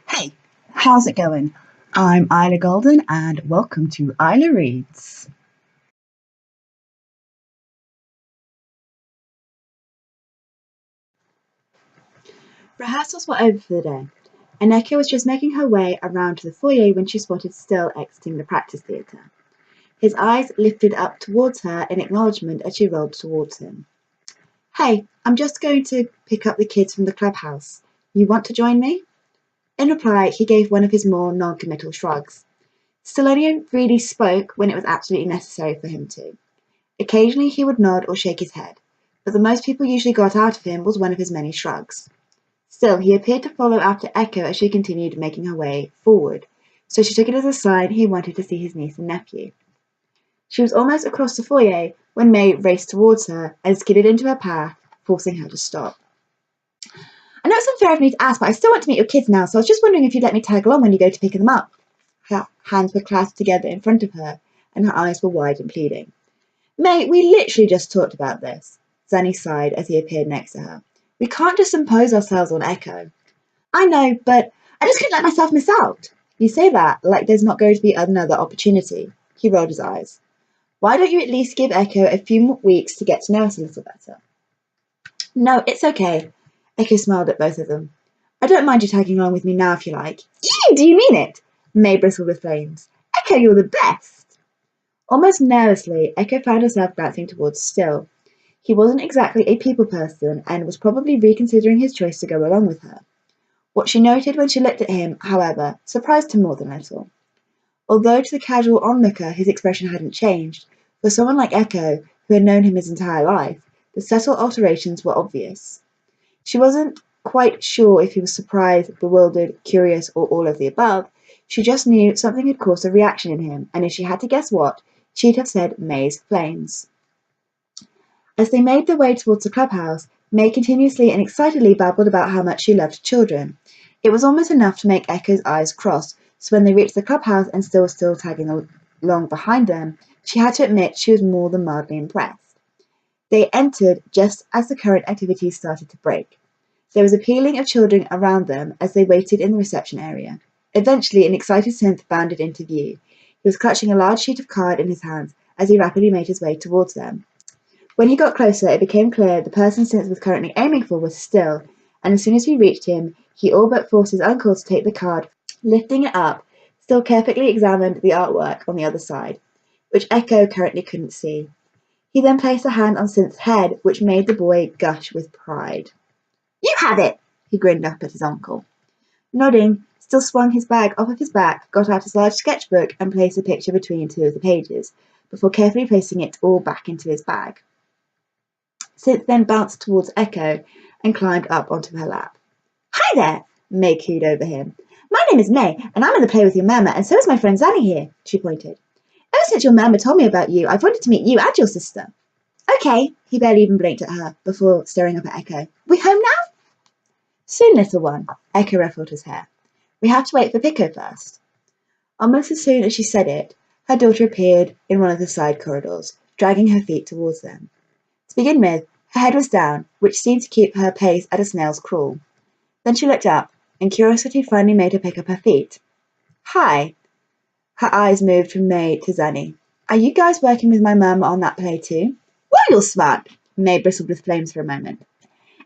Hey, how's it going? I'm IlaGolden and welcome to Ila Reads. Rehearsals were over for the day, and Echo was just making her way around to the foyer when she spotted Still exiting the practice theatre. His eyes lifted up towards her in acknowledgement as she rolled towards him. Hey, I'm just going to pick up the kids from the clubhouse. You want to join me? In reply, he gave one of his more non-committal shrugs. Still only really spoke when it was absolutely necessary for him to. Occasionally he would nod or shake his head, but the most people usually got out of him was one of his many shrugs. Still, he appeared to follow after Echo as she continued making her way forward, so she took it as a sign he wanted to see his niece and nephew. She was almost across the foyer when May raced towards her and skidded into her path, forcing her to stop. I know it's unfair of me to ask, but I still want to meet your kids now, so I was just wondering if you'd let me tag along when you go to pick them up. Her hands were clasped together in front of her, and her eyes were wide and pleading. Mate, we literally just talked about this. Zanny sighed as he appeared next to her. We can't just impose ourselves on Echo. I know, but I just couldn't let myself miss out. You say that like there's not going to be another opportunity. He rolled his eyes. Why don't you at least give Echo a few more weeks to get to know us a little better? No, it's okay. Echo smiled at both of them. I don't mind you tagging along with me now if you like. Ew, do you mean it? May bristled with flames. Echo, you're the best. Almost nervously, Echo found herself glancing towards Still. He wasn't exactly a people person and was probably reconsidering his choice to go along with her. What she noted when she looked at him, however, surprised him more than a little. Although to the casual onlooker his expression hadn't changed, for someone like Echo, who had known him his entire life, the subtle alterations were obvious. She wasn't quite sure if he was surprised, bewildered, curious, or all of the above. She just knew something had caused a reaction in him, and if she had to guess what, she'd have said May's flames. As they made their way towards the clubhouse, May continuously and excitedly babbled about how much she loved children. It was almost enough to make Echo's eyes cross, so when they reached the clubhouse and still tagging along behind them, she had to admit she was more than mildly impressed. They entered just as the current activities started to break. There was a pealing of children around them as they waited in the reception area. Eventually, an excited synth bounded into view. He was clutching a large sheet of card in his hands as he rapidly made his way towards them. When he got closer, it became clear the person Synth was currently aiming for was Still, and as soon as he reached him, he all but forced his uncle to take the card. Lifting it up, Still carefully examined the artwork on the other side, which Echo currently couldn't see. He then placed a hand on Synth's head, which made the boy gush with pride. You have it! He grinned up at his uncle. Nodding, Still swung his bag off of his back, got out his large sketchbook, and placed a picture between two of the pages, before carefully placing it all back into his bag. Synth then bounced towards Echo and climbed up onto her lap. Hi there, May cooed over him. My name is May, and I'm in the play with your mama, and so is my friend Zanny here, she pointed. Ever since your mama told me about you, I've wanted to meet you and your sister. Okay, he barely even blinked at her before staring up at Echo. We home now? Soon, little one, Echo ruffled his hair. We have to wait for Pico first. Almost as soon as she said it, her daughter appeared in one of the side corridors, dragging her feet towards them. To begin with, her head was down, which seemed to keep her pace at a snail's crawl. Then she looked up, and curiosity finally made her pick up her feet. Hi. Her eyes moved from May to Zanny. Are you guys working with my mum on that play too? Well, you're smart. May bristled with flames for a moment.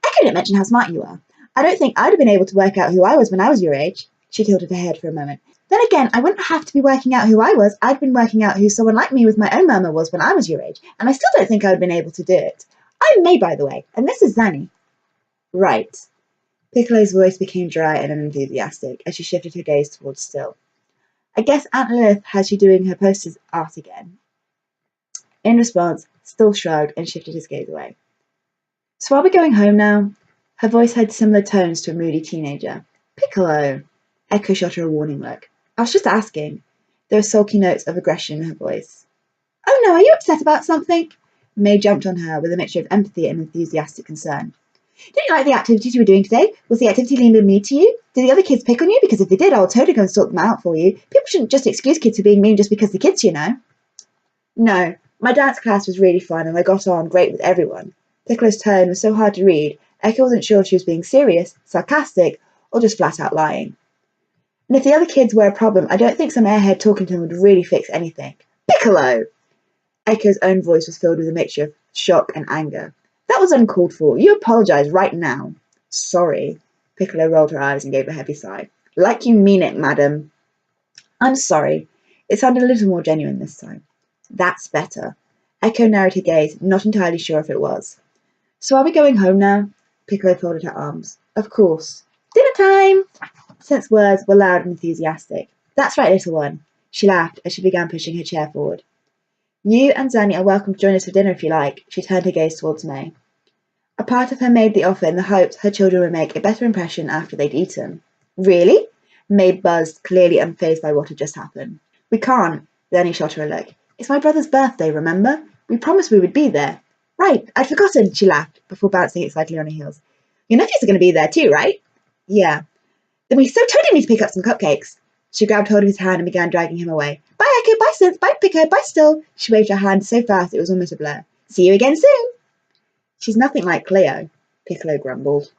Echo didn't mention how smart you are. I don't think I'd have been able to work out who I was when I was your age. She tilted her head for a moment. Then again, I wouldn't have to be working out who I was. I'd been working out who someone like me with my own mama was when I was your age, and I still don't think I would have been able to do it. I'm May, by the way, and this is Zanny. Right. Piccolo's voice became dry and unenthusiastic as she shifted her gaze towards Still. I guess Aunt Lilith has you doing her posters art again. In response, Still shrugged and shifted his gaze away. So are we going home now? Her voice had similar tones to a moody teenager. Piccolo. Echo shot her a warning look. I was just asking. There were sulky notes of aggression in her voice. Oh no, are you upset about something? May jumped on her with a mixture of empathy and enthusiastic concern. Didn't you like the activities you were doing today? Was the activity leaning mean to you? Did the other kids pick on you? Because if they did, I'll totally go and sort them out for you. People shouldn't just excuse kids for being mean just because they're kids, you know. No, my dance class was really fun and I got on great with everyone. Piccolo's tone was so hard to read, Echo wasn't sure if she was being serious, sarcastic, or just flat out lying. And if the other kids were a problem, I don't think some airhead talking to them would really fix anything. Piccolo! Echo's own voice was filled with a mixture of shock and anger. That was uncalled for. You apologize right now. Sorry. Piccolo rolled her eyes and gave a heavy sigh. Like you mean it, madam. I'm sorry. It sounded a little more genuine this time. That's better. Echo narrowed her gaze, not entirely sure if it was. So are we going home now? Piccolo folded her arms. Of course. Dinner time! Since words were loud and enthusiastic. That's right, little one. She laughed as she began pushing her chair forward. You and Zanny are welcome to join us for dinner if you like. She turned her gaze towards May. A part of her made the offer in the hopes her children would make a better impression after they'd eaten. Really? May buzzed, clearly unfazed by what had just happened. We can't. Zanny shot her a look. It's my brother's birthday, remember? We promised we would be there. Right, I'd forgotten, she laughed, before bouncing excitedly on her heels. Your nephews are going to be there too, right? Yeah. Then we so totally need to pick up some cupcakes. She grabbed hold of his hand and began dragging him away. Bye, Echo, bye, Synth, bye, Pico, bye, Still. She waved her hand so fast it was almost a blur. See you again soon. She's nothing like Cleo, Piccolo grumbled.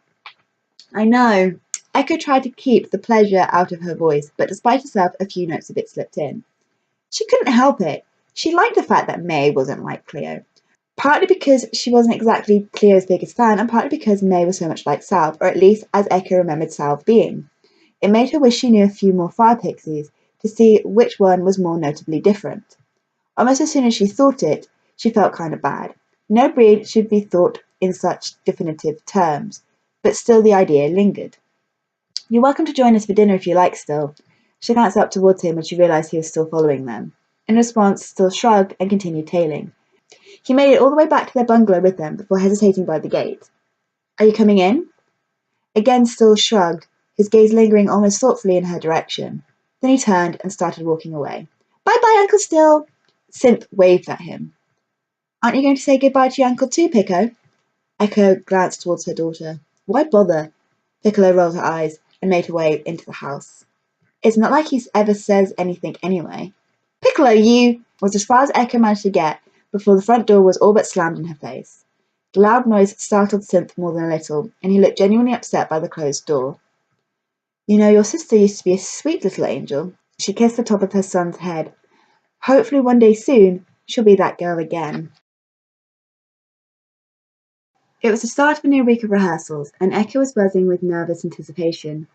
I know. Echo tried to keep the pleasure out of her voice, but despite herself, a few notes of it slipped in. She couldn't help it. She liked the fact that May wasn't like Cleo. Partly because she wasn't exactly Cleo's biggest fan, and partly because May was so much like Salve, or at least as Echo remembered Salve being. It made her wish she knew a few more fire pixies to see which one was more notably different. Almost as soon as she thought it, she felt kind of bad. No breed should be thought in such definitive terms, but still the idea lingered. You're welcome to join us for dinner if you like, Still. She glanced up towards him when she realised he was still following them. In response, Still shrugged and continued tailing. He made it all the way back to their bungalow with them before hesitating by the gate. Are you coming in? Again, Still shrugged, his gaze lingering almost thoughtfully in her direction. Then he turned and started walking away. Bye-bye, Uncle Still. Synth waved at him. Aren't you going to say goodbye to your uncle too, Pico? Echo glanced towards her daughter. Why bother? Piccolo rolled her eyes and made her way into the house. It's not like he ever says anything anyway. Piccolo, you! Was as far as Echo managed to get before the front door was all but slammed in her face. The loud noise startled Synth more than a little, and he looked genuinely upset by the closed door. You know, your sister used to be a sweet little angel. She kissed the top of her son's head. Hopefully one day soon, she'll be that girl again. It was the start of a new week of rehearsals, and Echo was buzzing with nervous anticipation.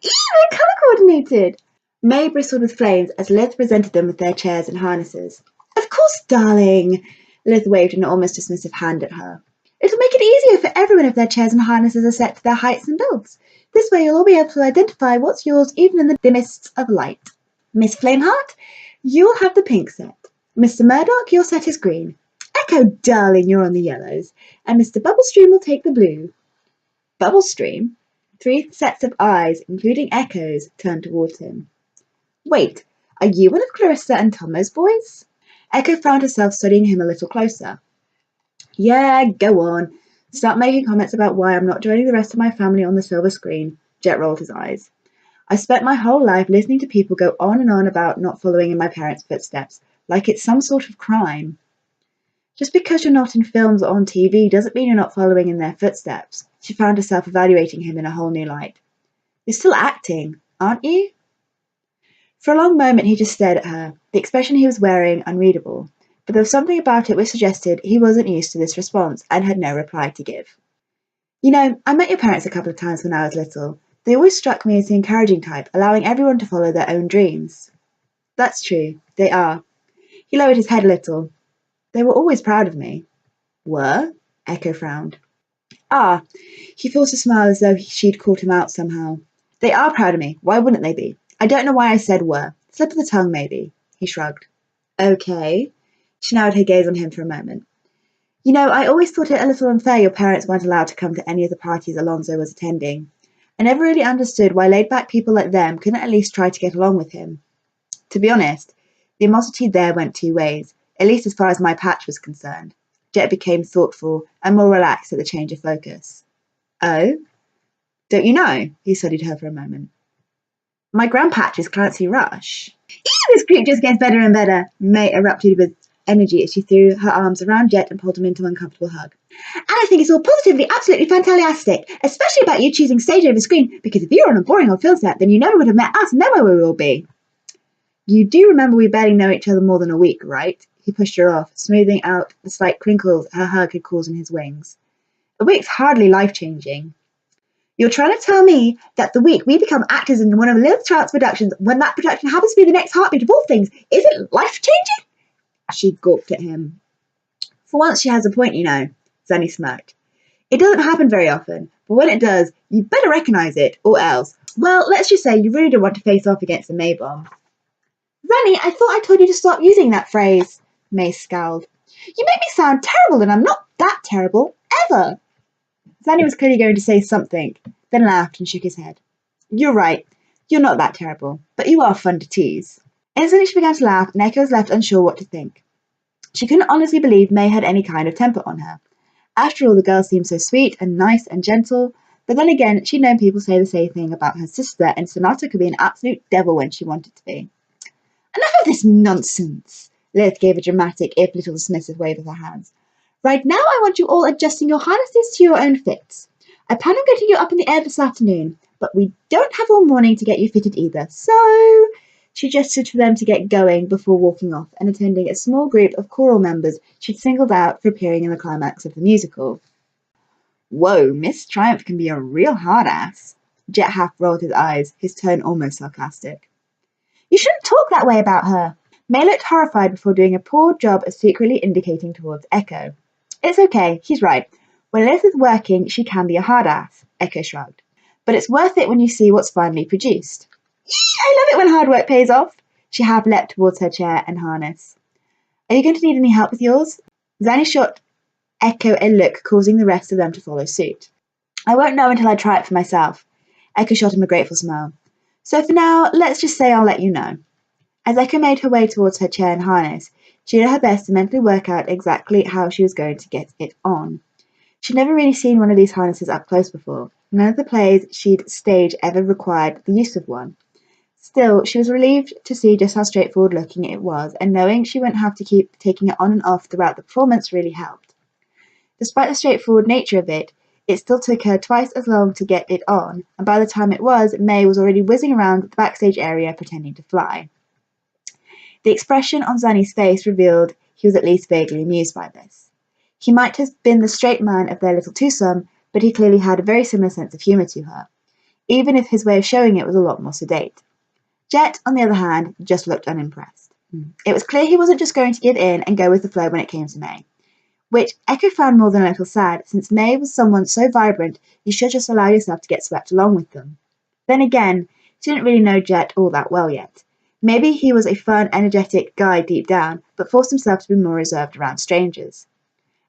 Ew, we're colour-coordinated! May bristled with flames as Lith presented them with their chairs and harnesses. Of course, darling! Lith waved an almost dismissive hand at her. It'll make it easier for everyone if their chairs and harnesses are set to their heights and builds. This way you'll all be able to identify what's yours even in the dimmest of light. Miss Flameheart, you'll have the pink set. Mr. Murdoch, your set is green. Echo, darling, you're on the yellows. And Mr. Bubblestream will take the blue. Bubblestream? 3 sets of eyes, including Echo's, turned towards him. Wait, are you one of Clarissa and Tomo's boys? Echo found herself studying him a little closer. Yeah, go on. Start making comments about why I'm not joining the rest of my family on the silver screen. Jet rolled his eyes. I spent my whole life listening to people go on and on about not following in my parents' footsteps, like it's some sort of crime. Just because you're not in films or on TV doesn't mean you're not following in their footsteps. She found herself evaluating him in a whole new light. You're still acting, aren't you? For a long moment he just stared at her, the expression he was wearing unreadable, but there was something about it which suggested he wasn't used to this response and had no reply to give. You know, I met your parents a couple of times when I was little. They always struck me as the encouraging type, allowing everyone to follow their own dreams. That's true, they are. He lowered his head a little. They were always proud of me. Were? Echo frowned. Ah, he forced a smile as though she'd caught him out somehow. They are proud of me. Why wouldn't they be? I don't know why I said were. Slip of the tongue, maybe. He shrugged. Okay. She narrowed her gaze on him for a moment. You know, I always thought it a little unfair your parents weren't allowed to come to any of the parties Alonzo was attending. I never really understood why laid-back people like them couldn't at least try to get along with him. To be honest, the animosity there went 2 ways, at least as far as my patch was concerned. Jet became thoughtful and more relaxed at the change of focus. Oh? Don't you know? He studied her for a moment. My grandpatch is Clancy Rush. Ew, this group just gets better and better, May erupted with energy as she threw her arms around Jet and pulled him into an uncomfortable hug. And I think it's all positively, absolutely fantastic, especially about you choosing stage over screen, because if you were on a boring old film set, then you never would have met us and know where we will be. You do remember we barely know each other more than a week, right? He pushed her off, smoothing out the slight crinkles her hug had caused in his wings. A week's hardly life-changing. You're trying to tell me that the week we become actors in one of Liz Trout's productions, when that production happens to be the next heartbeat of all things, isn't life-changing? She gawped at him. For once she has a point, you know, Zanny smirked. It doesn't happen very often, but when it does, you better recognise it, or else. Well, let's just say you really don't want to face off against the May bomb. Zanny, I thought I told you to stop using that phrase, May scowled. You make me sound terrible, and I'm not that terrible, ever. Zanny was clearly going to say something, then laughed and shook his head. You're right, you're not that terrible, but you are fun to tease. Instantly she began to laugh, and Echo was left unsure what to think. She couldn't honestly believe May had any kind of temper on her. After all, the girl seemed so sweet and nice and gentle, but then again, she'd known people say the same thing about her sister, and Sonata could be an absolute devil when she wanted to be. Enough of this nonsense! Lilith gave a dramatic, if little dismissive wave of her hands. Right now I want you all adjusting your harnesses to your own fits. I plan on getting you up in the air this afternoon, but we don't have all morning to get you fitted either, so... She gestured for them to get going before walking off and attending a small group of choral members she'd singled out for appearing in the climax of the musical. Whoa, Miss Triumph can be a real hard-ass. Jet half rolled his eyes, his tone almost sarcastic. You shouldn't talk that way about her. May looked horrified before doing a poor job of secretly indicating towards Echo. It's okay, he's right. When Liz is working, she can be a hard-ass, Echo shrugged. But it's worth it when you see what's finally produced. I love it when hard work pays off. She half leapt towards her chair and harness. Are you going to need any help with yours? Zanny shot Echo a look, causing the rest of them to follow suit. I won't know until I try it for myself. Echo shot him a grateful smile. So for now, let's just say I'll let you know. As Echo made her way towards her chair and harness, she did her best to mentally work out exactly how she was going to get it on. She'd never really seen one of these harnesses up close before. None of the plays she'd staged ever required the use of one. Still, she was relieved to see just how straightforward looking it was, and knowing she wouldn't have to keep taking it on and off throughout the performance really helped. Despite the straightforward nature of it, it still took her twice as long to get it on, and by the time it was, May was already whizzing around the backstage area pretending to fly. The expression on Zanny's face revealed he was at least vaguely amused by this. He might have been the straight man of their little twosome, but he clearly had a very similar sense of humour to her, even if his way of showing it was a lot more sedate. Jet, on the other hand, just looked unimpressed. It was clear he wasn't just going to give in and go with the flow when it came to May, which Echo found more than a little sad, since May was someone so vibrant you should just allow yourself to get swept along with them. Then again, she didn't really know Jet all that well yet. Maybe he was a fun, energetic guy deep down, but forced himself to be more reserved around strangers.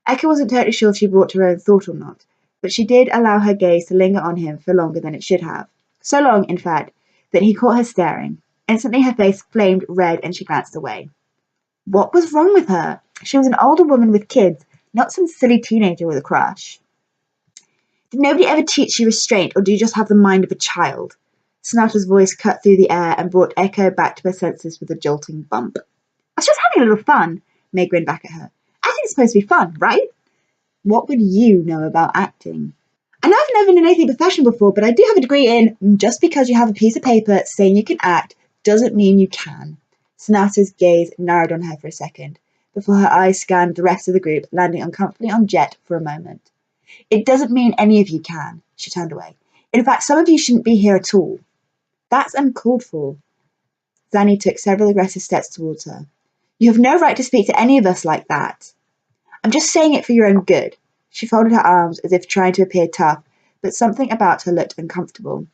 Echo wasn't totally sure if she brought her own thought or not, but she did allow her gaze to linger on him for longer than it should have. So long, in fact, that he caught her staring. Instantly her face flamed red and she glanced away. What was wrong with her? She was an older woman with kids, not some silly teenager with a crush. Did nobody ever teach you restraint, or do you just have the mind of a child? Sonata's voice cut through the air and brought Echo back to her senses with a jolting bump. I was just having a little fun, May grinned back at her. I think it's supposed to be fun, right? What would you know about acting? And I've never done anything professional before, but I do have a degree in just because you have a piece of paper saying you can act doesn't mean you can. Sonata's gaze narrowed on her for a second, before her eyes scanned the rest of the group, landing uncomfortably on Jet for a moment. It doesn't mean any of you can, she turned away. In fact, some of you shouldn't be here at all. That's uncalled for. Zanny took several aggressive steps towards her. You have no right to speak to any of us like that. I'm just saying it for your own good. She folded her arms as if trying to appear tough, but something about her looked uncomfortable.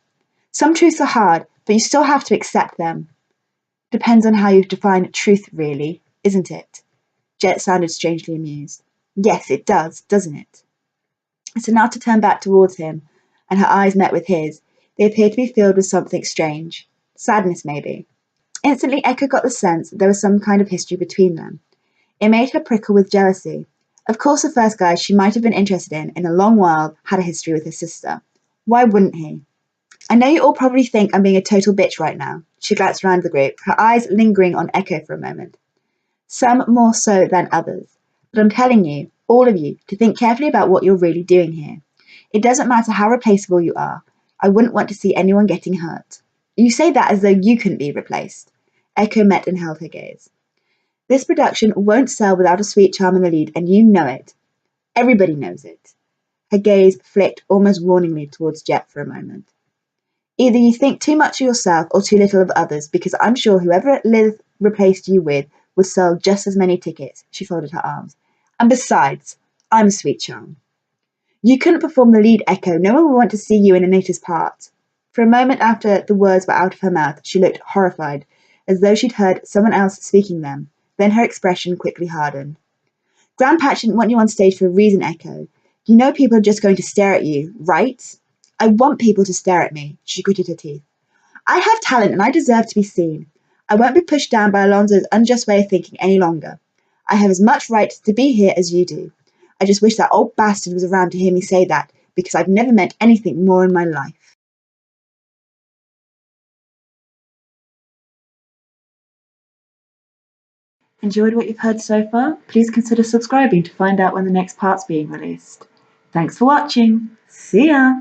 Some truths are hard, but you still have to accept them. Depends on how you define truth, really, isn't it? Jet sounded strangely amused. Yes, it does, doesn't it? Sonata turned back towards him, and her eyes met with his. They appeared to be filled with something strange. Sadness, maybe. Instantly, Echo got the sense that there was some kind of history between them. It made her prickle with jealousy. Of course, the first guy she might have been interested in a long while, had a history with his sister. Why wouldn't he? I know you all probably think I'm being a total bitch right now. She glanced around the group, her eyes lingering on Echo for a moment. some more so than others. But I'm telling you, all of you, to think carefully about what you're really doing here. It doesn't matter how replaceable you are. I wouldn't want to see anyone getting hurt. You say that as though you couldn't be replaced. Echo met and held her gaze. This production won't sell without a sweet charm in the lead, and you know it. Everybody knows it. Her gaze flicked almost warningly towards Jet for a moment. Either you think too much of yourself or too little of others, because I'm sure whoever Liz replaced you with would sell just as many tickets. She folded her arms. And besides, I'm a sweet charm. You couldn't perform the lead, Echo. No one would want to see you in Anita's part. For a moment after the words were out of her mouth, she looked horrified, as though she'd heard someone else speaking them. Then her expression quickly hardened. Grandpatch didn't want you on stage for a reason, Echo. You know people are just going to stare at you, right? I want people to stare at me, she gritted her teeth. I have talent and I deserve to be seen. I won't be pushed down by Alonzo's unjust way of thinking any longer. I have as much right to be here as you do. I just wish that old bastard was around to hear me say that, because I've never meant anything more in my life. Enjoyed what you've heard so far? Please consider subscribing to find out when the next part's being released. Thanks for watching. See ya!